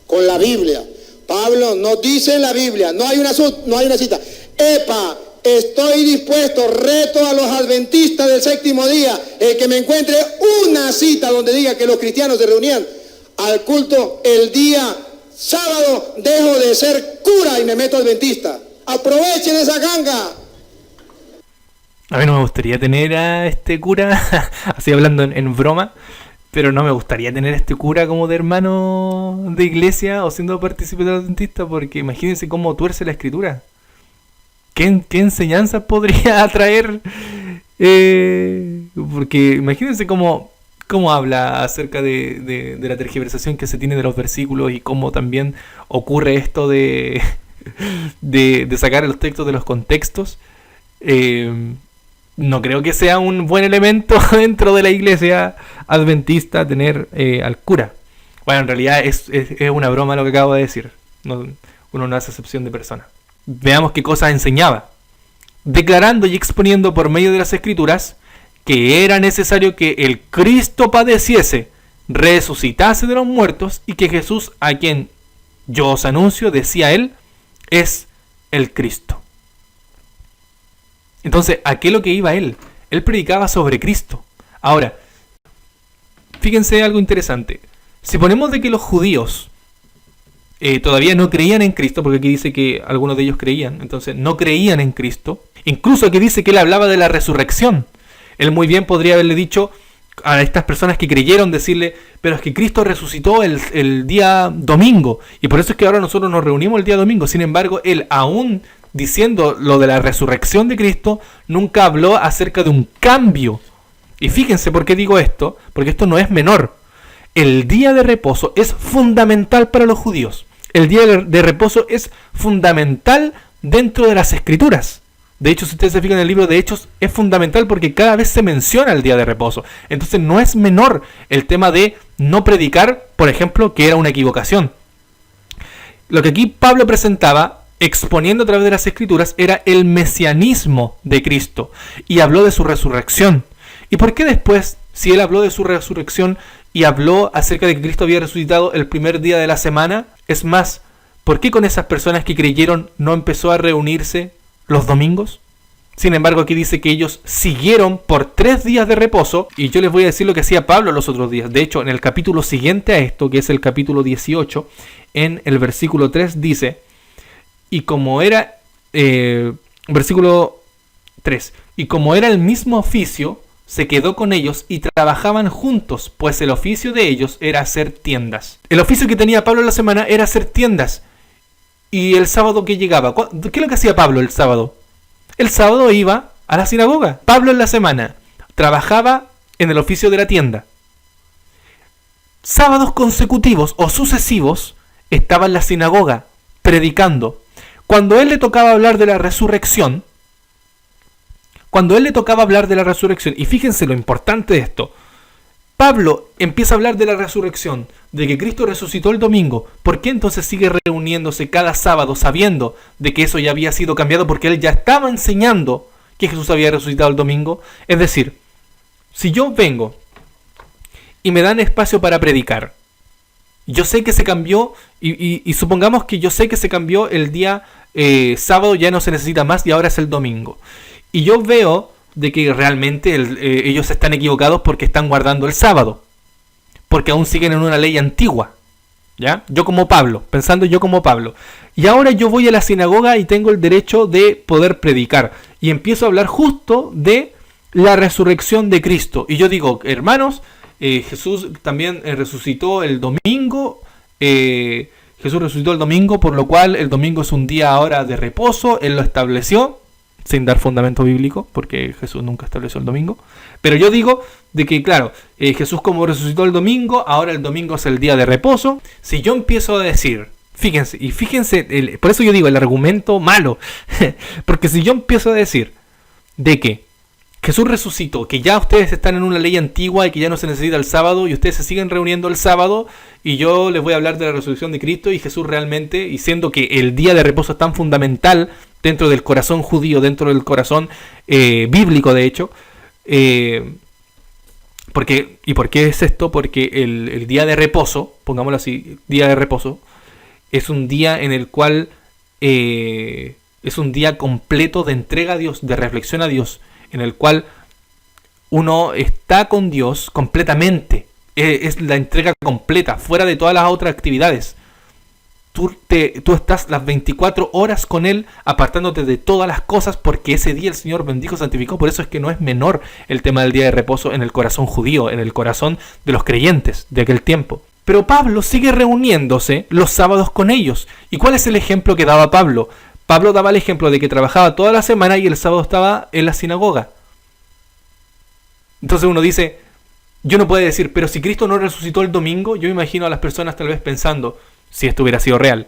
con la Biblia. Pablo nos dice en la Biblia, no hay una cita. Estoy dispuesto, reto a los adventistas del séptimo día, el que me encuentre una cita donde diga que los cristianos se reunían al culto el día sábado, dejo de ser cura y me meto adventista. Aprovechen esa ganga. A mí no me gustaría tener a este cura, así hablando en broma, pero no me gustaría tener a este cura como de hermano de iglesia o siendo participante adventista, porque imagínense cómo tuerce la escritura. ¿Qué enseñanzas podría traer? Porque imagínense cómo habla acerca de la tergiversación que se tiene de los versículos y cómo también ocurre esto de sacar los textos de los contextos No creo que sea un buen elemento dentro de la iglesia adventista tener al cura. Bueno, en realidad es una broma lo que acabo de decir. Uno no hace acepción de persona. Veamos qué cosas enseñaba. Declarando y exponiendo por medio de las Escrituras que era necesario que el Cristo padeciese, resucitase de los muertos, y que Jesús, a quien yo os anuncio, decía él, es el Cristo. Entonces, ¿a qué es lo que iba él? Él predicaba sobre Cristo. Ahora, fíjense algo interesante. Si ponemos de que los judíos todavía no creían en Cristo, porque aquí dice que algunos de ellos creían, entonces no creían en Cristo. Incluso aquí dice que él hablaba de la resurrección. Él muy bien podría haberle dicho a estas personas que creyeron, decirle, pero es que Cristo resucitó el día domingo, y por eso es que ahora nosotros nos reunimos el día domingo. Sin embargo, él, aún diciendo lo de la resurrección de Cristo, nunca habló acerca de un cambio. Y fíjense por qué digo esto, porque esto no es menor. El día de reposo es fundamental para los judíos. El día de reposo es fundamental dentro de las Escrituras. De hecho, si ustedes se fijan en el libro de Hechos, es fundamental porque cada vez se menciona el día de reposo. Entonces no es menor el tema de no predicar, por ejemplo, que era una equivocación. Lo que aquí Pablo presentaba, exponiendo a través de las Escrituras, era el mesianismo de Cristo. Y habló de su resurrección. ¿Y por qué después, si él habló de su resurrección y habló acerca de que Cristo había resucitado el primer día de la semana? Es más, ¿por qué con esas personas que creyeron no empezó a reunirse los domingos? Sin embargo, aquí dice que ellos siguieron por 3 días de reposo, y yo les voy a decir lo que hacía Pablo los otros días. De hecho, en el capítulo siguiente a esto, que es el capítulo 18, en el versículo 3 dice, y como era, versículo 3, y como era el mismo oficio, se quedó con ellos y trabajaban juntos, pues el oficio de ellos era hacer tiendas. El oficio que tenía Pablo en la semana era hacer tiendas. Y el sábado que llegaba, ¿qué es lo que hacía Pablo el sábado? El sábado iba a la sinagoga. Pablo en la semana trabajaba en el oficio de la tienda. Sábados consecutivos o sucesivos estaba en la sinagoga predicando. Cuando él le tocaba hablar de la resurrección, y fíjense lo importante de esto, Pablo empieza a hablar de la resurrección, de que Cristo resucitó el domingo. ¿Por qué entonces sigue reuniéndose cada sábado sabiendo de que eso ya había sido cambiado? Porque él ya estaba enseñando que Jesús había resucitado el domingo. Es decir, si yo vengo y me dan espacio para predicar, yo sé que se cambió, y supongamos que yo sé que se cambió el día sábado, ya no se necesita más y ahora es el domingo. Y yo veo de que realmente ellos están equivocados porque están guardando el sábado, porque aún siguen en una ley antigua, ¿ya? Yo como Pablo, y ahora yo voy a la sinagoga y tengo el derecho de poder predicar, y empiezo a hablar justo de la resurrección de Cristo, y yo digo, hermanos, Jesús también resucitó el domingo, por lo cual el domingo es un día ahora de reposo, él lo estableció, sin dar fundamento bíblico, porque Jesús nunca estableció el domingo. Pero yo digo de que, claro, Jesús como resucitó el domingo, ahora el domingo es el día de reposo. Si yo empiezo a decir, fíjense, por eso yo digo el argumento malo, porque si yo empiezo a decir de que Jesús resucitó, que ya ustedes están en una ley antigua y que ya no se necesita el sábado, y ustedes se siguen reuniendo el sábado, y yo les voy a hablar de la resurrección de Cristo, y Jesús realmente, y siendo que el día de reposo es tan fundamental dentro del corazón judío, dentro del corazón bíblico, de hecho, ¿por qué es esto? Porque el día de reposo, pongámoslo así, día de reposo, es un día en el cual es un día completo de entrega a Dios, de reflexión a Dios, en el cual uno está con Dios completamente. Es la entrega completa, fuera de todas las otras actividades. Tú estás las 24 horas con Él, apartándote de todas las cosas, porque ese día el Señor bendijo, santificó. Por eso es que no es menor el tema del día de reposo en el corazón judío, en el corazón de los creyentes de aquel tiempo. Pero Pablo sigue reuniéndose los sábados con ellos. ¿Y cuál es el ejemplo que daba Pablo? Pablo daba el ejemplo de que trabajaba toda la semana y el sábado estaba en la sinagoga. Entonces uno dice, yo no puedo decir, pero si Cristo no resucitó el domingo, yo me imagino a las personas tal vez pensando, si esto hubiera sido real,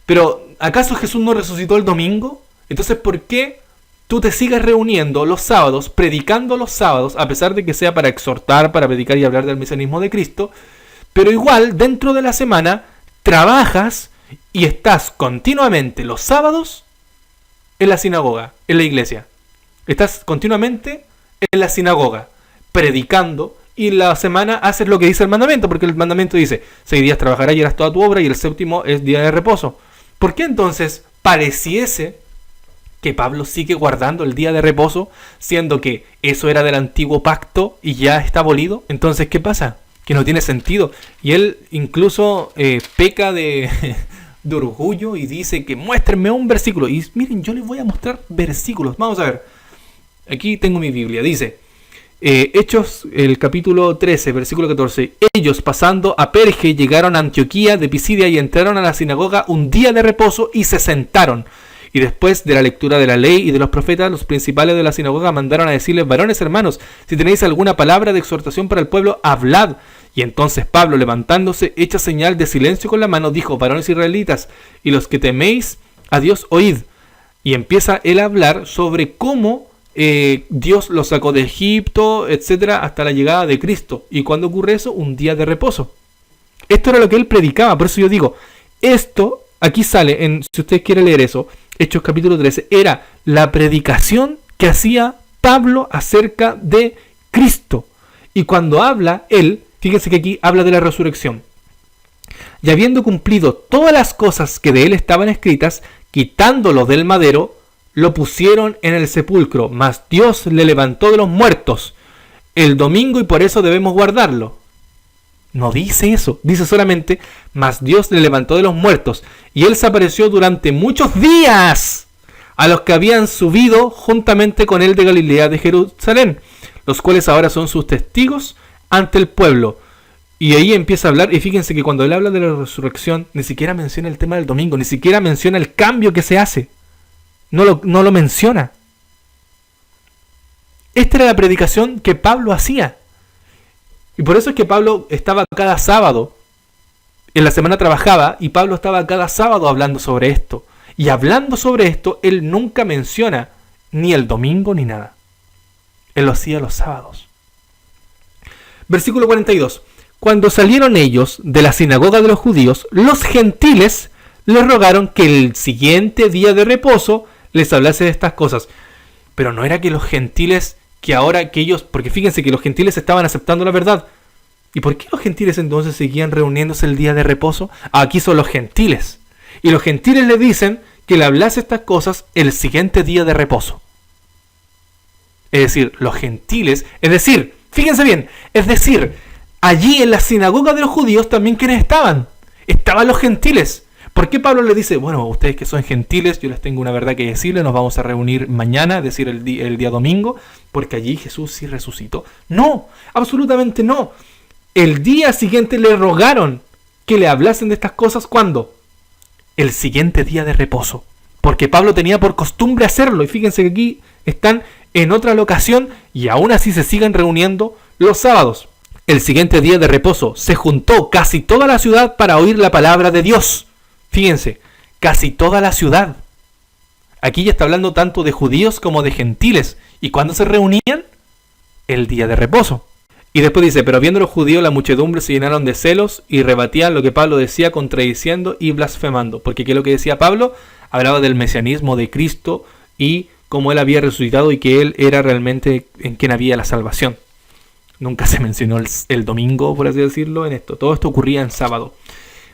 pero ¿acaso Jesús no resucitó el domingo? Entonces, ¿por qué tú te sigas reuniendo los sábados, predicando los sábados, a pesar de que sea para exhortar, para predicar y hablar del mesianismo de Cristo, pero igual dentro de la semana trabajas y estás continuamente los sábados en la sinagoga, en la iglesia. Estás continuamente en la sinagoga, predicando, y la semana haces lo que dice el mandamiento, porque el mandamiento dice, 6 días trabajarás y harás toda tu obra, y el séptimo es día de reposo. ¿Por qué entonces pareciese que Pablo sigue guardando el día de reposo, siendo que eso era del antiguo pacto y ya está abolido? Entonces, ¿qué pasa? Que no tiene sentido. Y él incluso peca de orgullo y dice que muéstrenme un versículo. Y miren, yo les voy a mostrar versículos. Vamos a ver. Aquí tengo mi Biblia. Dice, Hechos, el capítulo 13, versículo 14. Ellos, pasando a Perge, llegaron a Antioquía de Pisidia y entraron a la sinagoga un día de reposo y se sentaron. Y después de la lectura de la ley y de los profetas, los principales de la sinagoga mandaron a decirles, varones hermanos, si tenéis alguna palabra de exhortación para el pueblo, hablad. Y entonces Pablo, levantándose, hecha señal de silencio con la mano, dijo, varones israelitas, y los que teméis a Dios, oíd. Y empieza él a hablar sobre cómo Dios los sacó de Egipto, etcétera, hasta la llegada de Cristo. ¿Y cuándo ocurre eso? Un día de reposo. Esto era lo que él predicaba. Por eso yo digo, esto aquí sale, si ustedes quieren leer eso, Hechos capítulo 13, era la predicación que hacía Pablo acerca de Cristo. Y cuando habla él, fíjense que aquí habla de la resurrección. Y habiendo cumplido todas las cosas que de él estaban escritas, quitándolo del madero, lo pusieron en el sepulcro, mas Dios le levantó de los muertos el domingo y por eso debemos guardarlo. No dice eso, dice solamente, mas Dios le levantó de los muertos, y él se apareció durante muchos días a los que habían subido juntamente con él de Galilea de Jerusalén, los cuales ahora son sus testigos ante el pueblo. Y ahí empieza a hablar, y fíjense que cuando él habla de la resurrección, ni siquiera menciona el tema del domingo, ni siquiera menciona el cambio que se hace. No lo menciona. Esta era la predicación que Pablo hacía. Y por eso es que Pablo estaba cada sábado, en la semana trabajaba, y Pablo estaba cada sábado hablando sobre esto. Y hablando sobre esto, él nunca menciona ni el domingo ni nada. Él lo hacía los sábados. Versículo 42. Cuando salieron ellos de la sinagoga de los judíos, los gentiles les rogaron que el siguiente día de reposo les hablase de estas cosas. Pero no era que los gentiles, porque fíjense que los gentiles estaban aceptando la verdad. ¿Y por qué los gentiles entonces seguían reuniéndose el día de reposo? Aquí son los gentiles. Y los gentiles le dicen que le hablase estas cosas el siguiente día de reposo. Es decir, los gentiles, fíjense bien, allí en la sinagoga de los judíos también ¿quiénes estaban? Estaban los gentiles. ¿Por qué Pablo le dice, bueno, ustedes que son gentiles, yo les tengo una verdad que decirles, nos vamos a reunir mañana, es decir, el día domingo, porque allí Jesús sí resucitó? No, absolutamente no. El día siguiente le rogaron que le hablasen de estas cosas, ¿cuándo? El siguiente día de reposo. Porque Pablo tenía por costumbre hacerlo, y fíjense que aquí están en otra locación, y aún así se siguen reuniendo los sábados. El siguiente día de reposo se juntó casi toda la ciudad para oír la palabra de Dios. Fíjense, casi toda la ciudad. Aquí ya está hablando tanto de judíos como de gentiles. ¿Y cuándo se reunían? El día de reposo. Y después dice, pero viendo los judíos la muchedumbre se llenaron de celos y rebatían lo que Pablo decía, contradiciendo y blasfemando. Porque ¿qué es lo que decía Pablo? Hablaba del mesianismo de Cristo y cómo él había resucitado y que él era realmente en quien había la salvación. Nunca se mencionó el domingo, por así decirlo, en esto. Todo esto ocurría en sábado.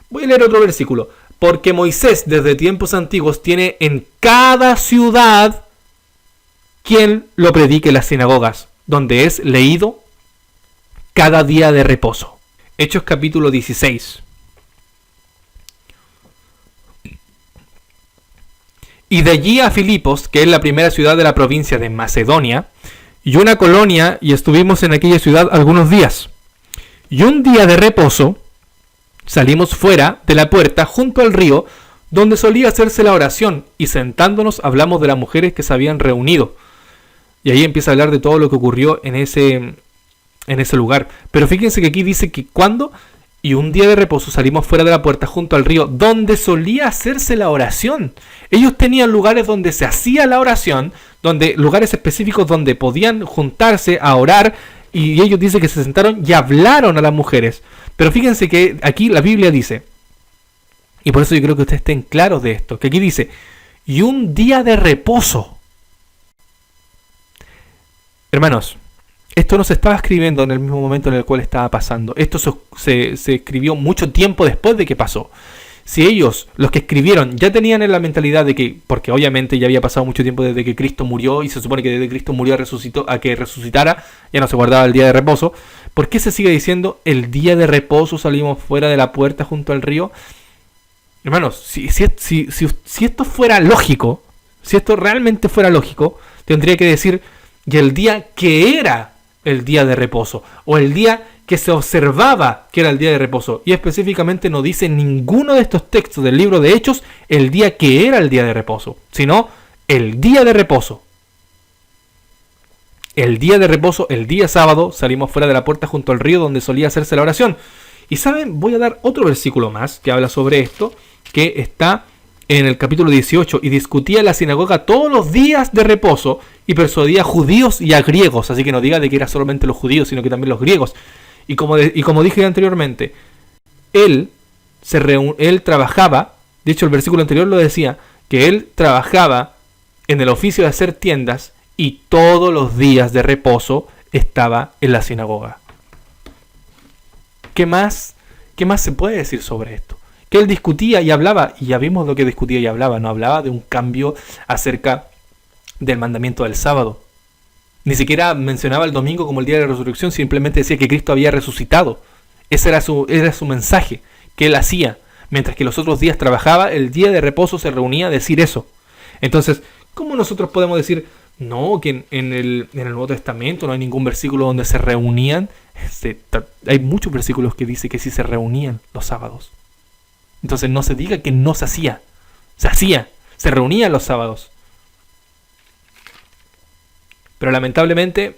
Voy a leer otro versículo. Porque Moisés desde tiempos antiguos tiene en cada ciudad quien lo predique en las sinagogas, donde es leído cada día de reposo. Hechos capítulo 16. Y de allí a Filipos, que es la primera ciudad de la provincia de Macedonia, y una colonia, y estuvimos en aquella ciudad algunos días. Y un día de reposo salimos fuera de la puerta junto al río donde solía hacerse la oración, y sentándonos hablamos de las mujeres que se habían reunido. Y ahí empieza a hablar de todo lo que ocurrió en ese lugar. Pero fíjense que aquí dice que cuando y un día de reposo salimos fuera de la puerta junto al río donde solía hacerse la oración. Ellos tenían lugares donde se hacía la oración, lugares específicos donde podían juntarse a orar, y ellos dicen que se sentaron y hablaron a las mujeres. Pero fíjense que aquí la Biblia dice, y por eso yo creo que ustedes estén claros de esto, que aquí dice, y un día de reposo. Hermanos, esto no se estaba escribiendo en el mismo momento en el cual estaba pasando. Esto se escribió mucho tiempo después de que pasó. Si ellos, los que escribieron, ya tenían en la mentalidad de que, porque obviamente ya había pasado mucho tiempo desde que Cristo murió, y se supone que desde que Cristo murió a que resucitara, ya no se guardaba el día de reposo, ¿por qué se sigue diciendo el día de reposo salimos fuera de la puerta junto al río? Hermanos, si esto fuera lógico, si esto realmente fuera lógico, tendría que decir, y el día que era el día de reposo, o el día que se observaba que era el día de reposo, y específicamente no dice en ninguno de estos textos del libro de Hechos el día que era el día de reposo, sino el día de reposo. El día de reposo, el día sábado, salimos fuera de la puerta junto al río donde solía hacerse la oración. Y saben, voy a dar otro versículo más que habla sobre esto, que está en el capítulo 18, y discutía en la sinagoga todos los días de reposo y persuadía a judíos y a griegos. Así que no diga de que era solamente los judíos, sino que también los griegos. Y como dije anteriormente, él trabajaba, de hecho el versículo anterior lo decía, que él trabajaba en el oficio de hacer tiendas y todos los días de reposo estaba en la sinagoga. ¿Qué más se puede decir sobre esto? Que él discutía y hablaba, y ya vimos lo que discutía y hablaba. No hablaba de un cambio acerca del mandamiento del sábado. Ni siquiera mencionaba el domingo como el día de la resurrección, simplemente decía que Cristo había resucitado. Ese era su mensaje que él hacía. Mientras que los otros días trabajaba, el día de reposo se reunía a decir eso. Entonces, ¿cómo nosotros podemos decir, no, que en el Nuevo Testamento no hay ningún versículo donde se reunían? Hay muchos versículos que dice que sí se reunían los sábados. Entonces no se diga que no se hacía. Se hacía. Se reunían los sábados. Pero lamentablemente,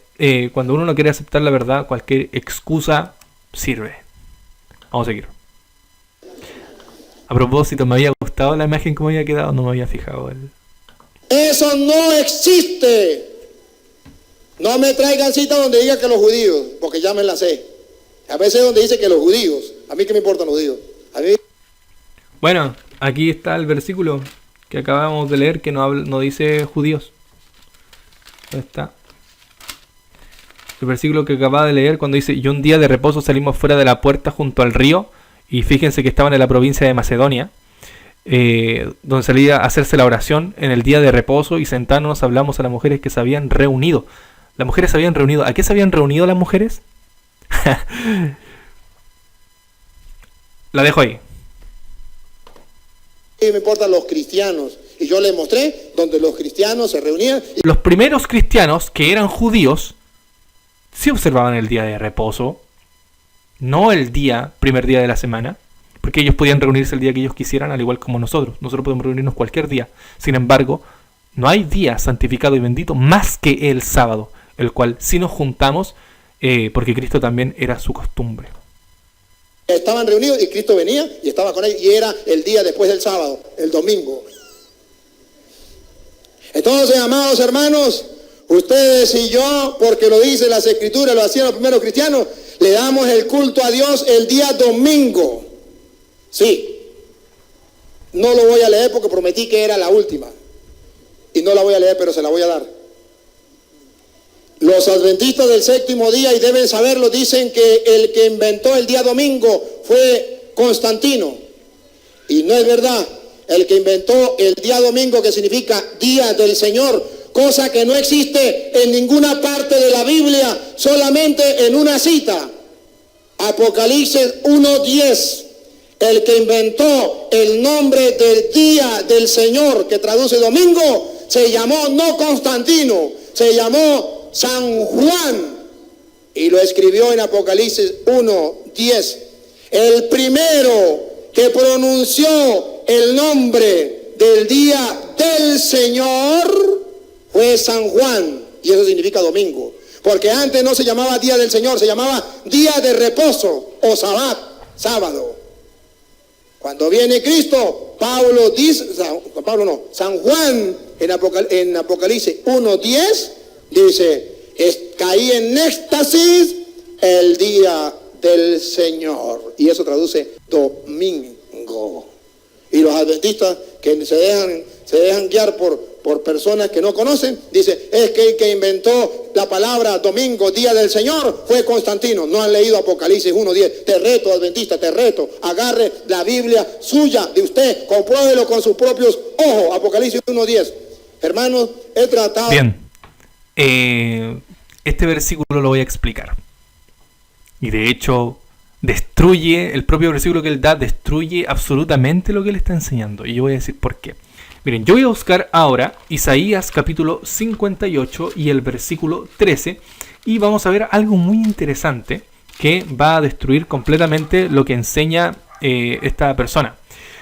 cuando uno no quiere aceptar la verdad, cualquier excusa sirve. Vamos a seguir. A propósito, me había gustado la imagen como había quedado, no me había fijado. Eso no existe. No me traigan cita donde diga que los judíos, porque ya me la sé. A veces donde dice que los judíos. A mí qué me importan los judíos. A mí... Bueno, aquí está el versículo que acabamos de leer que no dice judíos. ¿Dónde está? El versículo que acababa de leer cuando dice, y un día de reposo salimos fuera de la puerta junto al río, y fíjense que estaban en la provincia de Macedonia, donde salía a hacerse la oración en el día de reposo, y sentándonos hablamos a las mujeres que se habían reunido. Las mujeres se habían reunido. ¿A qué se habían reunido las mujeres? La dejo ahí. Me importan los cristianos. Y yo les mostré donde los cristianos se reunían. Los primeros cristianos que eran judíos sí observaban el día de reposo, no el primer día de la semana, porque ellos podían reunirse el día que ellos quisieran, al igual como nosotros. Nosotros podemos reunirnos cualquier día. Sin embargo, no hay día santificado y bendito más que el sábado, el cual sí nos juntamos, porque Cristo también era su costumbre. Estaban reunidos y Cristo venía y estaba con ellos, y era el día después del sábado, el domingo. Entonces, amados hermanos, ustedes y yo, porque lo dice las Escrituras, lo hacían los primeros cristianos, le damos el culto a Dios el día domingo. Sí. No lo voy a leer porque prometí que era la última. Y no la voy a leer, pero se la voy a dar. Los adventistas del séptimo día, y deben saberlo, dicen que el que inventó el día domingo fue Constantino. Y no es verdad. El que inventó el día domingo, que significa día del Señor, cosa que no existe en ninguna parte de la Biblia, solamente en una cita. Apocalipsis 1:10. El que inventó el nombre del día del Señor, que traduce domingo, se llamó no Constantino, se llamó San Juan, y lo escribió en Apocalipsis 1:10. El primero que pronunció el nombre del día del Señor fue San Juan, y eso significa domingo, porque antes no se llamaba día del Señor, se llamaba día de reposo o sabbat. sábado. Cuando viene Cristo, San Juan en Apocalipsis 1:10 dice, caí en éxtasis el día del Señor. Y eso traduce domingo. Y los adventistas que se dejan guiar por personas que no conocen, dice, es que el que inventó la palabra domingo, día del Señor, fue Constantino. No han leído Apocalipsis 1:10. Te reto, adventista, te reto. Agarre la Biblia suya de usted, compruébelo con sus propios ojos. Apocalipsis 1:10. Hermanos, he tratado... Bien. Este versículo lo voy a explicar. Y de hecho, destruye, el propio versículo que él da, destruye absolutamente lo que él está enseñando. Y yo voy a decir por qué. Miren, yo voy a buscar ahora Isaías capítulo 58 y el versículo 13. Y vamos a ver algo muy interesante que va a destruir completamente lo que enseña esta persona.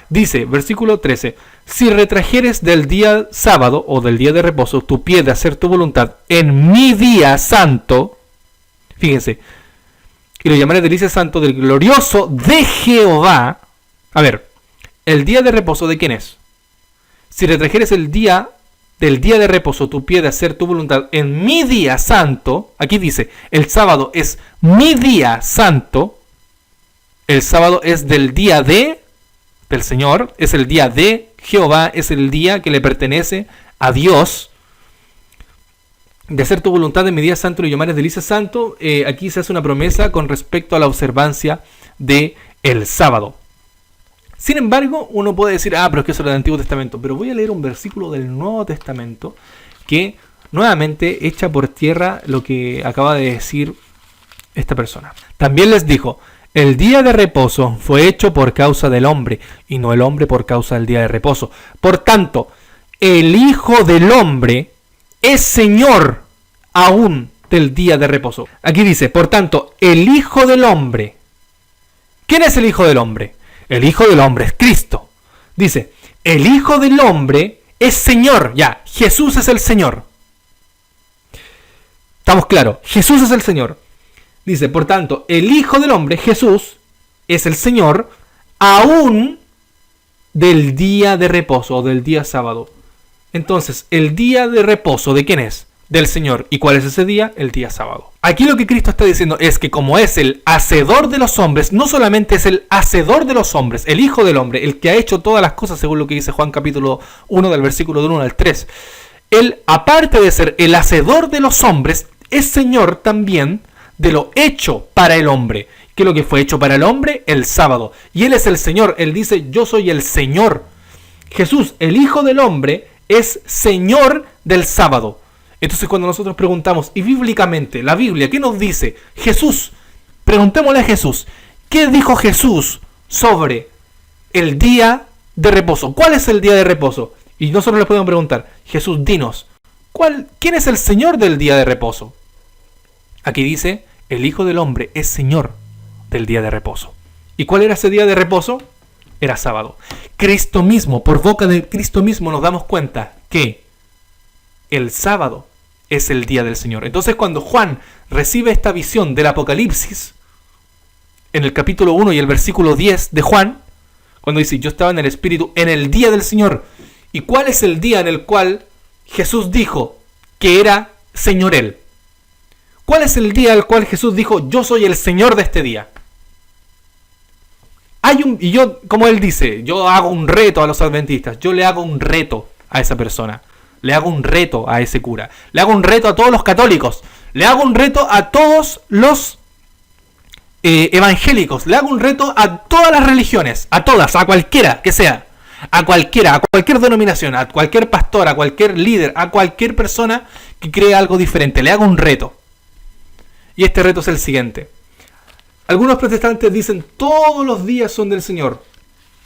Dice, versículo 13, si retrajeres del día sábado o del día de reposo tu pie de hacer tu voluntad en mi día santo, fíjense, y lo llamaré delicia santo del glorioso de Jehová. A ver, ¿el día de reposo de quién es? Si retrajeres del día de reposo tu pie de hacer tu voluntad en mi día santo, aquí dice, el sábado es mi día santo, el sábado es del día del Señor, es el día de Jehová, es el día que le pertenece a Dios, de hacer tu voluntad en mi día santo y llamaré delicia santo. Aquí se hace una promesa con respecto a la observancia del sábado. Sin embargo, uno puede decir, pero es que eso es del Antiguo Testamento. Pero voy a leer un versículo del Nuevo Testamento que nuevamente echa por tierra lo que acaba de decir esta persona. También les dijo, el día de reposo fue hecho por causa del hombre, y no el hombre por causa del día de reposo. Por tanto, el Hijo del Hombre es Señor aún del día de reposo. Aquí dice, por tanto, el Hijo del Hombre. ¿Quién es el Hijo del Hombre? El Hijo del Hombre es Cristo. Dice, el Hijo del Hombre es Señor. Ya, Jesús es el Señor. ¿Estamos claros? Jesús es el Señor. Dice, por tanto, el Hijo del Hombre, Jesús, es el Señor aún del día de reposo o del día sábado. Entonces, el día de reposo, ¿de quién es? Del Señor. ¿Y cuál es ese día? El día sábado. Aquí lo que Cristo está diciendo es que como es el hacedor de los hombres, no solamente es el hacedor de los hombres, el Hijo del Hombre, el que ha hecho todas las cosas según lo que dice Juan capítulo 1 del versículo del 1 al 3. Él, aparte de ser el hacedor de los hombres, es Señor también de lo hecho para el hombre. ¿Qué es lo que fue hecho para el hombre? El sábado. Y Él es el Señor. Él dice, yo soy el Señor. Jesús, el Hijo del Hombre, es Señor del sábado. Entonces cuando nosotros preguntamos, y bíblicamente, la Biblia, ¿qué nos dice? Jesús, preguntémosle a Jesús, ¿qué dijo Jesús sobre el día de reposo? ¿Cuál es el día de reposo? Y nosotros le podemos preguntar, Jesús, dinos, ¿quién es el Señor del día de reposo? Aquí dice, el Hijo del Hombre es Señor del día de reposo. ¿Y cuál era ese día de reposo? Era sábado. Cristo mismo, por boca de Cristo mismo nos damos cuenta que el sábado es el día del Señor. Entonces cuando Juan recibe esta visión del Apocalipsis, en el capítulo 1 y el versículo 10 de Juan, cuando dice, yo estaba en el Espíritu en el día del Señor. ¿Y cuál es el día en el cual Jesús dijo que era Señor Él? ¿Cuál es el día al cual Jesús dijo, yo soy el Señor de este día? Y yo, como Él dice, yo hago un reto a los adventistas, yo le hago un reto a esa persona. Le hago un reto a ese cura. Le hago un reto a todos los católicos. Le hago un reto a todos los evangélicos. Le hago un reto a todas las religiones. A todas, a cualquiera que sea. A cualquier denominación, a cualquier pastor, a cualquier líder, a cualquier persona que cree algo diferente. Le hago un reto. Y este reto es el siguiente. Algunos protestantes dicen, todos los días son del Señor.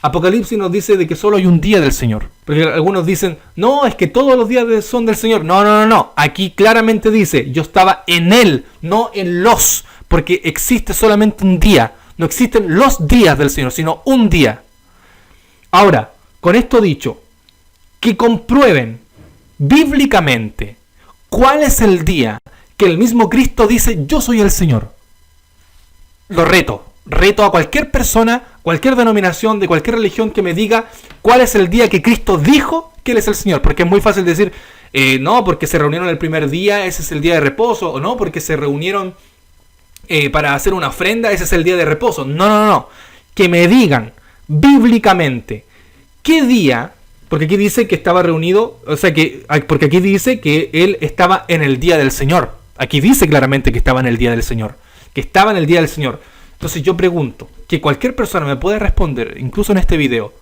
Apocalipsis nos dice de que solo hay un día del Señor. Porque algunos dicen, no, es que todos los días son del Señor. No. Aquí claramente dice, yo estaba en Él, no en los. Porque existe solamente un día. No existen los días del Señor, sino un día. Ahora, con esto dicho, que comprueben bíblicamente cuál es el día que el mismo Cristo dice, yo soy el Señor. Lo reto. reto a cualquier persona, cualquier denominación, de cualquier religión que me diga cuál es el día que Cristo dijo que Él es el Señor. Porque es muy fácil decir, no, porque se reunieron el primer día, ese es el día de reposo. O no, porque se reunieron para hacer una ofrenda, ese es el día de reposo. No. Que me digan bíblicamente qué día, porque aquí dice que estaba reunido, porque aquí dice que Él estaba en el día del Señor. Aquí dice claramente que estaba en el día del Señor. Que estaba en el día del Señor. Entonces yo pregunto, que cualquier persona me puede responder, incluso en este video,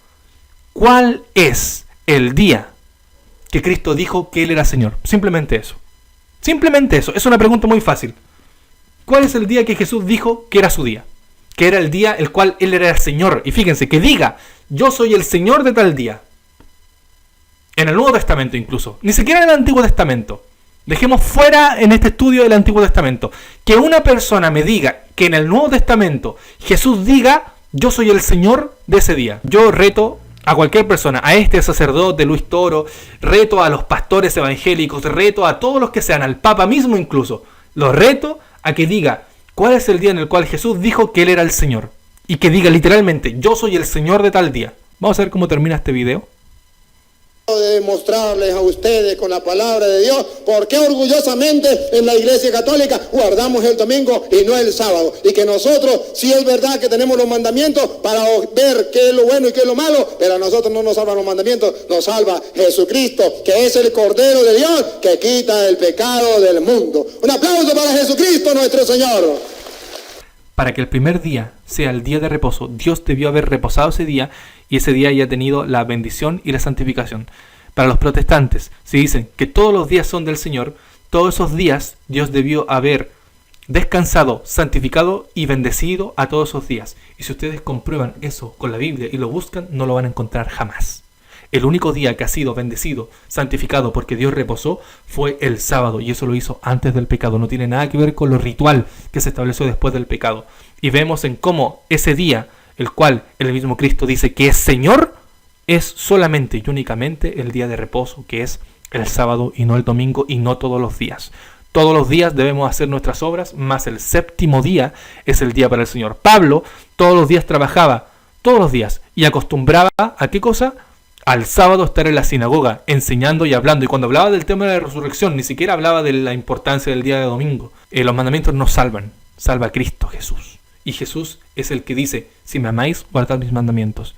¿cuál es el día que Cristo dijo que Él era Señor? Simplemente eso. Simplemente eso. Es una pregunta muy fácil. ¿Cuál es el día que Jesús dijo que era su día? Que era el día el cual Él era el Señor. Y fíjense, que diga, yo soy el Señor de tal día. En el Nuevo Testamento incluso. Ni siquiera en el Antiguo Testamento. Dejemos fuera en este estudio del Antiguo Testamento. Que una persona me diga que en el Nuevo Testamento Jesús diga, yo soy el Señor de ese día. Yo reto a cualquier persona, a este sacerdote Luis Toro, reto a los pastores evangélicos, reto a todos los que sean, al Papa mismo incluso, los reto a que diga cuál es el día en el cual Jesús dijo que Él era el Señor. Y que diga literalmente, yo soy el Señor de tal día. Vamos a ver cómo termina este video. De demostrarles a ustedes con la palabra de Dios por qué orgullosamente en la Iglesia Católica guardamos el domingo y no el sábado, y que nosotros sí es verdad que tenemos los mandamientos para ver qué es lo bueno y qué es lo malo, pero a nosotros no nos salvan los mandamientos, nos salva Jesucristo, que es el Cordero de Dios que quita el pecado del mundo. Un aplauso para Jesucristo nuestro Señor. Para que el primer día sea el día de reposo, Dios debió haber reposado ese día y ese día haya tenido la bendición y la santificación. Para los protestantes, si dicen que todos los días son del Señor, todos esos días Dios debió haber descansado, santificado y bendecido a todos esos días. Y si ustedes comprueban eso con la Biblia y lo buscan, no lo van a encontrar jamás. El único día que ha sido bendecido, santificado porque Dios reposó, fue el sábado, y eso lo hizo antes del pecado. No tiene nada que ver con lo ritual que se estableció después del pecado. Y vemos en cómo ese día, el cual el mismo Cristo dice que es Señor, es solamente y únicamente el día de reposo, que es el sábado y no el domingo, y no todos los días. Todos los días debemos hacer nuestras obras, más el séptimo día es el día para el Señor. Pablo todos los días trabajaba, todos los días, y acostumbraba ¿a qué cosa? Al sábado estar en la sinagoga, enseñando y hablando. Y cuando hablaba del tema de la resurrección, ni siquiera hablaba de la importancia del día de domingo. Los mandamientos no salvan, salva a Cristo Jesús. Y Jesús es el que dice, si me amáis, guardad mis mandamientos.